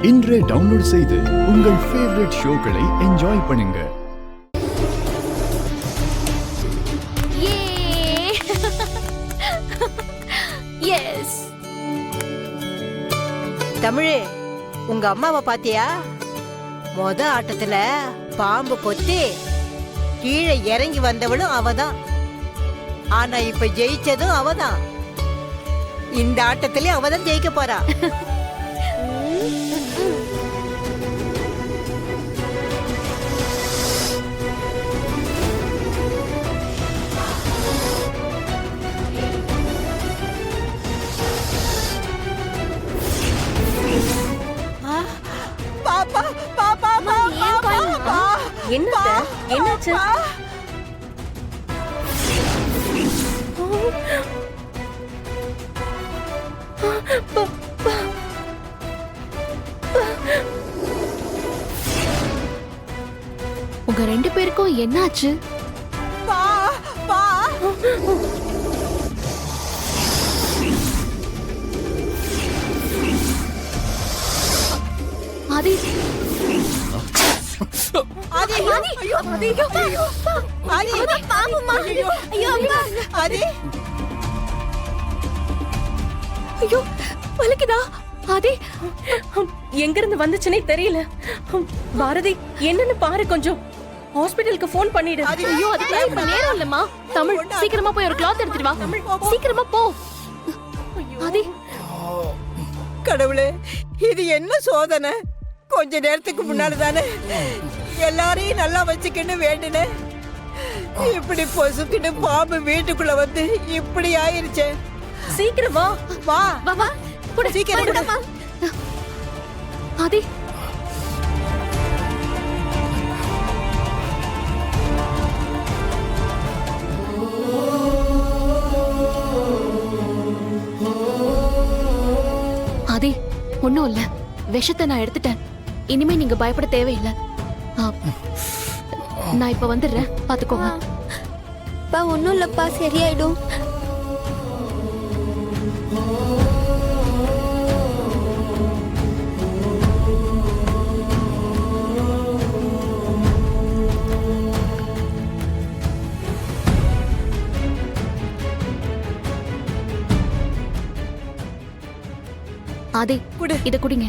இன்றே டவுன்லோட் செய்து உங்கள் ஃபேவரட் ஷோக்களை என்ஜாய் பண்ணுங்க. எஸ். தமிழே, உங்க அம்மாவை பாத்தியா? மொத ஆட்டத்துல பாம்பு கொத்தி கீழே இறங்கி வந்தவளும் அவதான். ஆனா இப்ப ஜெயிச்சதும் அவதான். இந்த ஆட்டத்திலே அவதான் ஜெயிக்க போறா. என்னாச்சு? உங்க ரெண்டு பேருக்கும் என்னாச்சு? ஆதி எங்க இருந்து வந்துச்சுன்னே தெரியல. பாரதி, என்னன்னு பாரு, கொஞ்சம் ஹாஸ்பிடலுக்கு போன் பண்ணிடு. ஐயோ, அதுக்கு இப்ப நேரம் இல்லம்மா. தமிழ், சீக்கிரமா போய் ஒரு கிளாத் எடுத்துட்டு வா. சீக்கிரமா போ. ஆதி, கடவுளே, இது என்ன சோதனை? கொஞ்ச நேரத்துக்கு முன்னாடி தானே எல்லாரையும் நல்லா வச்சுக்கின்னு வேண்டினேன். இப்படி பொசுக்கிட்டு பாம்பு வீட்டுக்குள்ள வந்து இப்படி ஆயிருச்சே. சீக்கிரம் வா. வா வா வா, கூட சீக்கிரம். ஆதி, ஆதி, ஒண்ணும் இல்ல. விஷத்தை நான் எடுத்துட்டேன். இனிமே நீங்க பயப்பட தேவையில்லை. நான் இப்ப வந்துடுறேன், பாத்துக்கோங்க. ஒன்னும் இல்லப்பா, சரியாயிடும். ஆதி, இத குடிங்க.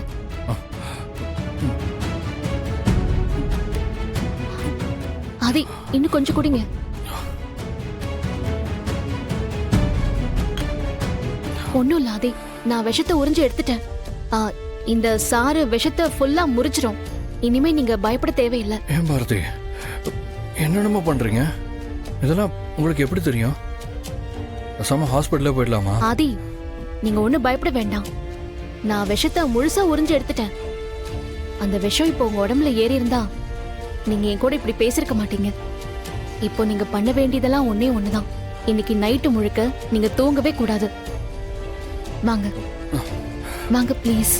ஆதி, இன்னும் கொஞ்சம் குடிங்க. ஒண்ணும் இல்ல ஆதி, நான் விஷத்தை உறிஞ்சு எடுத்துட்டேன். இந்த சாறு விஷத்தை ஃபுல்லா முறிச்சிரும். இனிமே நீங்க பயப்பட தேவையில்லை. ஏன் பாரதி, என்னென்னமோ பண்றீங்க? இதெல்லாம் உங்களுக்கு எப்படி தெரியும்? சம ஹாஸ்பிட்டல்ல போயிடலாமா? ஆதி, நீங்க ஒண்ணும் பயப்பட வேண்டாம். நான் விஷத்தை முழுசா உறிஞ்சு எடுத்துட்டேன். அந்த விஷம் இப்போ உங்க உடம்புல ஏறி இருந்தா நீங்க என் கூட இப்படி பேசிருக்க மாட்டீங்க. இப்போ நீங்க பண்ண வேண்டியதெல்லாம் ஒன்னே ஒண்ணுதான். இன்னைக்கு நைட்டு முழுக்க நீங்க தூங்கவே கூடாது. வாங்க வாங்க, ப்ளீஸ்.